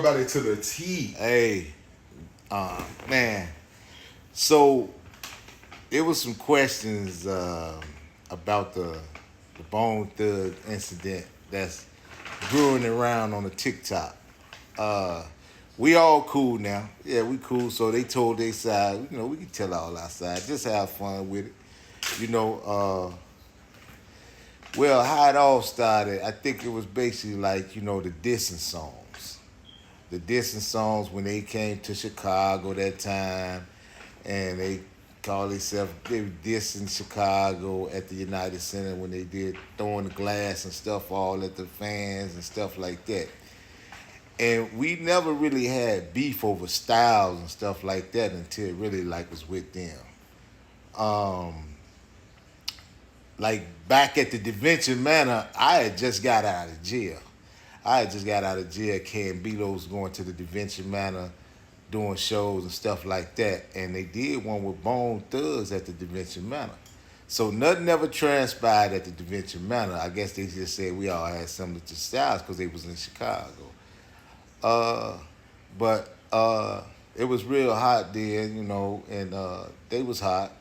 about it to the T. Hey, man. So there was some questions about the Bone Thug incident that's brewing around on the TikTok. Uh, we all cool now. Yeah, we cool. So they told their side, we can tell all our side. Just have fun with it. You know, well, how it all started, I think it was basically like, the dissing songs. The dissing songs when they came to Chicago that time and they called themselves, they were dissing Chicago at the United Center when they did throwing the glass and stuff all at the fans and stuff like that. And we never really had beef over styles and stuff like that until it really like was with them. Um, like back at the Devention Manor, I had just got out of jail. I had just got out of jail. Cambito was going to the Devention Manor, doing shows and stuff like that, and they did one with Bone Thugs at the Devention Manor. So nothing ever transpired at the Devention Manor. I guess they just said we all had similar to styles because they was in Chicago. Uh, but it was real hot then, and they was hot.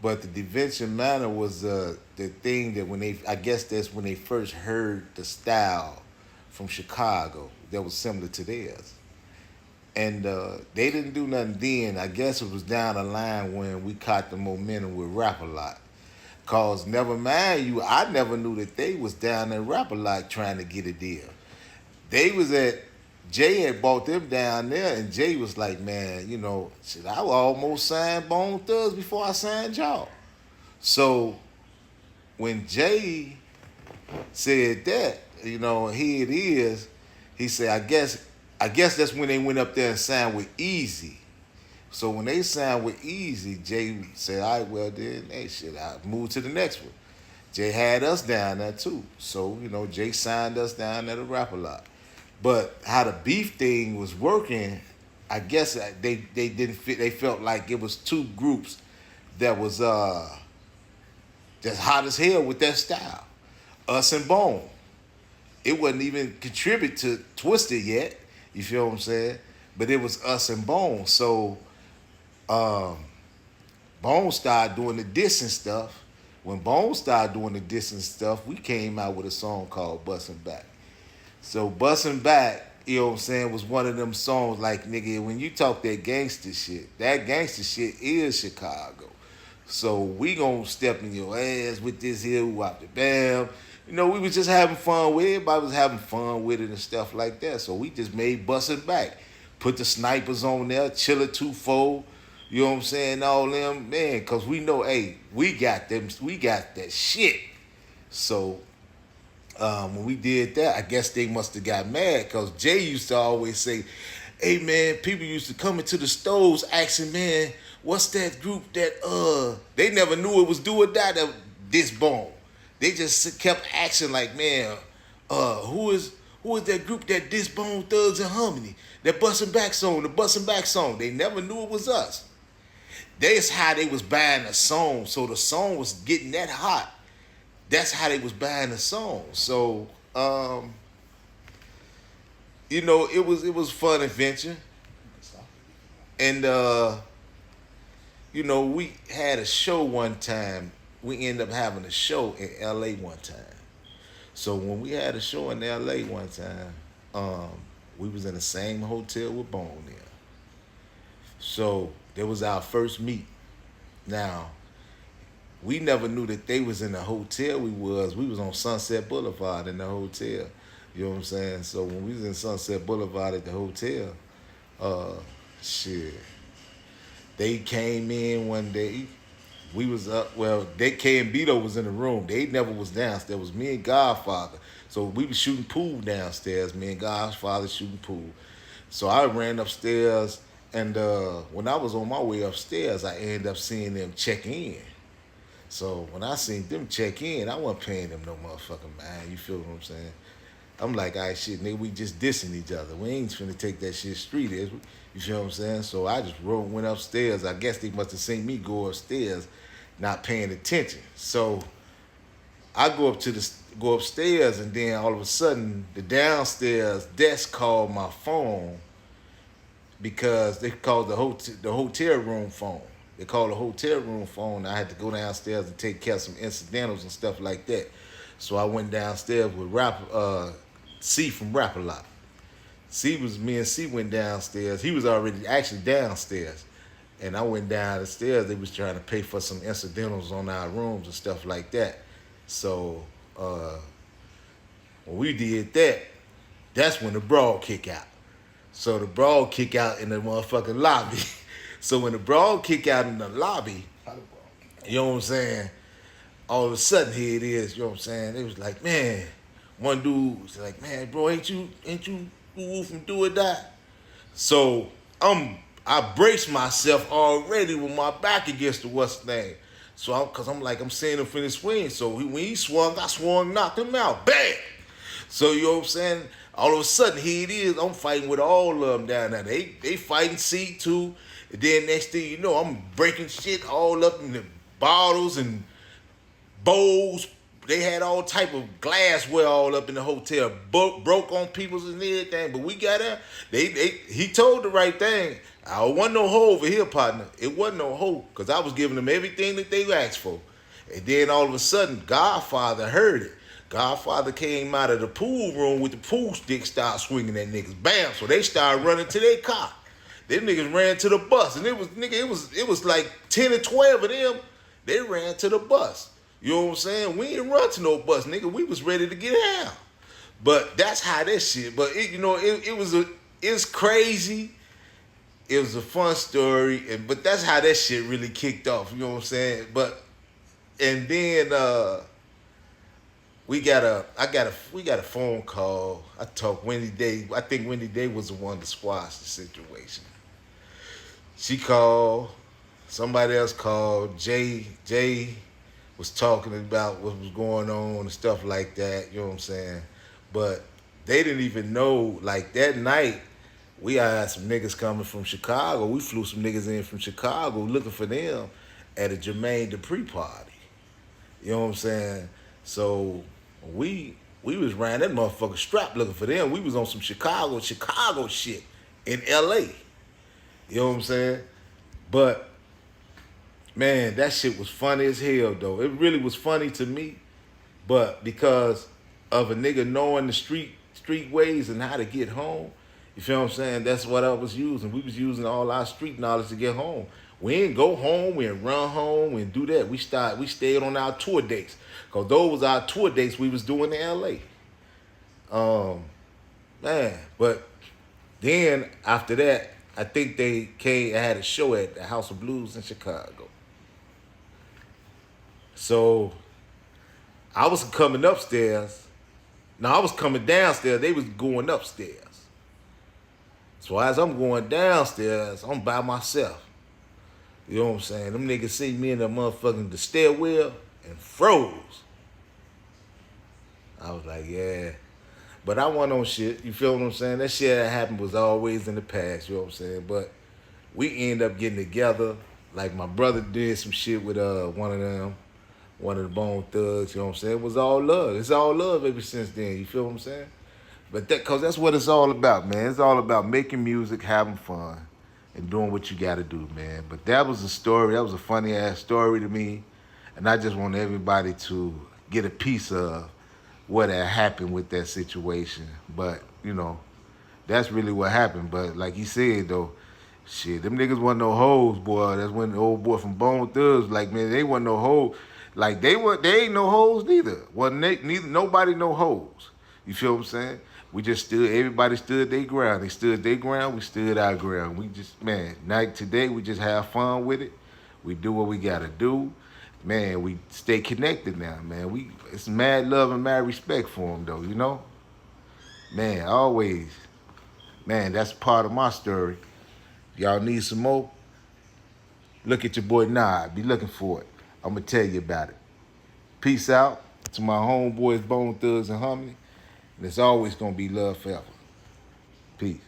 But the Devention Manor was the thing that I guess that's when they first heard the style from Chicago that was similar to theirs. And they didn't do nothing then. I guess it was down the line when we caught the momentum with Rap a Lot. Cause never mind you, I never knew that they was down there Rap a Lot trying to get a deal. They was at Jay had bought them down there, and Jay was like, man, shit, I would almost sign Bone Thugs before I signed y'all. So when Jay said that, here it is, he said, I guess that's when they went up there and signed with Easy. So when they signed with Easy, Jay said, all right, well then, hey shit, I moved to the next one. Jay had us down there too. So, Jay signed us down there to Rap a Lot. But how the beef thing was working, I guess they didn't fit. They felt like it was two groups that was just hot as hell with that style. Us and Bone. It wasn't even contribute to Twisted yet. You feel what I'm saying? But it was us and Bone. So um, Bone started doing the dissing stuff. When Bone started doing the dissing stuff, we came out with a song called Bustin' Back. So Bustin' Back, was one of them songs like, nigga, when you talk that gangster shit is Chicago. So we gonna step in your ass with this here, whop the bam. We was just having fun with it. Everybody was having fun with it and stuff like that. So we just made Bustin' Back. Put the snipers on there, Chiller 2-4, you know what I'm saying, all them, man, cause we know, hey, we got that shit. So when we did that, I guess they must have got mad because Jay used to always say, hey man, people used to come into the stores asking, man, what's that group that they never knew it was Do or Die that this Bone. They just kept asking like, man, who is that group that this Bone Thugs and Harmony? That the Bustin' Back song. They never knew it was us. That's how they was buying the song. So the song was getting that hot. That's how they was buying the song. So, it was fun adventure. And we had a show one time. We ended up having a show in LA one time. So when we had a show in LA one time, we was in the same hotel with Bone there. So that was our first meet. Now, we never knew that they was in the hotel we was on Sunset Boulevard in the hotel. You know what I'm saying? So when we was in Sunset Boulevard at the hotel, uh shit. They came in one day. We was up. Well, they Beto was in the room. They never was downstairs. It was me and Godfather. So we was shooting pool downstairs. Me and Godfather shooting pool. So I ran upstairs, and when I was on my way upstairs, I ended up seeing them check in. So when I seen them check in, I wasn't paying them no motherfucking mind. You feel what I'm saying? I'm like, all right, shit, nigga, we just dissing each other. We ain't finna take that shit street, is we? You feel what I'm saying? So I just went upstairs. I guess they must have seen me go upstairs, not paying attention. So I go up to the go upstairs, and then all of a sudden the downstairs desk called my phone because they called the hotel room phone. They called the hotel room phone. I had to go downstairs and take care of some incidentals and stuff like that. So I went downstairs with C from Rap-A-Lot. Me and C went downstairs. He was already actually downstairs. And I went down the stairs. They was trying to pay for some incidentals on our rooms and stuff like that. So when we did that, that's when the brawl kick out. So the brawl kick out in the motherfucking lobby. So when the brawl kick out in the lobby, you know what I'm saying? All of a sudden here it is, you know what I'm saying? It was like, man, one dude was like, man, bro, ain't you from Do or Die? So I braced myself already with my back against the what's name. So cause I'm seeing him finish swing. So when he swung, I swung, knocked him out. Bam! So you know what I'm saying? All of a sudden, here it is. I'm fighting with all of them down there. They fighting C2. And then next thing you know, I'm breaking shit all up in the bottles and bowls. They had all type of glassware all up in the hotel. Broke on people's and everything. But we got there. He told the right thing. I wasn't no hoe over here, partner. It wasn't no hoe. Because I was giving them everything that they asked for. And then all of a sudden, Godfather heard it. Godfather came out of the pool room with the pool stick, started swinging at niggas. Bam! So they started running to their car. Them niggas ran to the bus, and it was like 10 or 12 of them. They ran to the bus. You know what I'm saying? We didn't run to no bus, nigga. We was ready to get out. But that's how that shit. But it's crazy. It was a fun story, but that's how that shit really kicked off. You know what I'm saying? And then. We got a phone call. I talked Wendy Day. I think Wendy Day was the one to squash the situation. She called. Somebody else called. Jay was talking about what was going on and stuff like that. You know what I'm saying? But they didn't even know. Like that night, we had some niggas coming from Chicago. We flew some niggas in from Chicago looking for them at a Jermaine Dupri party. You know what I'm saying? So we was riding that motherfucker strap looking for them. We was on some Chicago shit in LA. You know what I'm saying? But man, that shit was funny as hell though. It really was funny to me. But because of a nigga knowing the street ways and how to get home, you feel what I'm saying? That's what I was using. We was using all our street knowledge to get home. We didn't go home, we didn't run home, we didn't do that. We stayed on our tour dates. Cause those was our tour dates we was doing in LA. Man, but then after that, I think they came and had a show at the House of Blues in Chicago. So I was coming upstairs. Now I was coming downstairs, they was going upstairs. So as I'm going downstairs, I'm by myself. You know what I'm saying? Them niggas see me in the stairwell and froze. I was like, yeah. But I wasn't on shit. You feel what I'm saying? That shit that happened was always in the past. You know what I'm saying? But we end up getting together. Like my brother did some shit with one of the Bone Thugs. You know what I'm saying? It was all love. It's all love ever since then. You feel what I'm saying? But cause that's what it's all about, man. It's all about making music, having fun, and doing what you gotta do, man. But that was a story. That was a funny ass story to me. And I just want everybody to get a piece of what had happened with that situation. But, you know, that's really what happened. But like he said, though, shit, them niggas wasn't no hoes, boy. That's when the old boy from Bone Thugs, like, man, they wasn't no hoes. Like, they ain't no hoes neither. Nobody no hoes. You feel what I'm saying? We just everybody stood their ground. They stood their ground, we stood our ground. We just, man, like today, we just have fun with it. We do what we gotta do. Man, we stay connected now, man. It's mad love and mad respect for them, though, you know? Man, always. Man, that's part of my story. Y'all need some more? Look at your boy Nah. Be looking for it. I'm going to tell you about it. Peace out to my homeboys, Bone Thugs and Harmony. And it's always going to be love forever. Peace.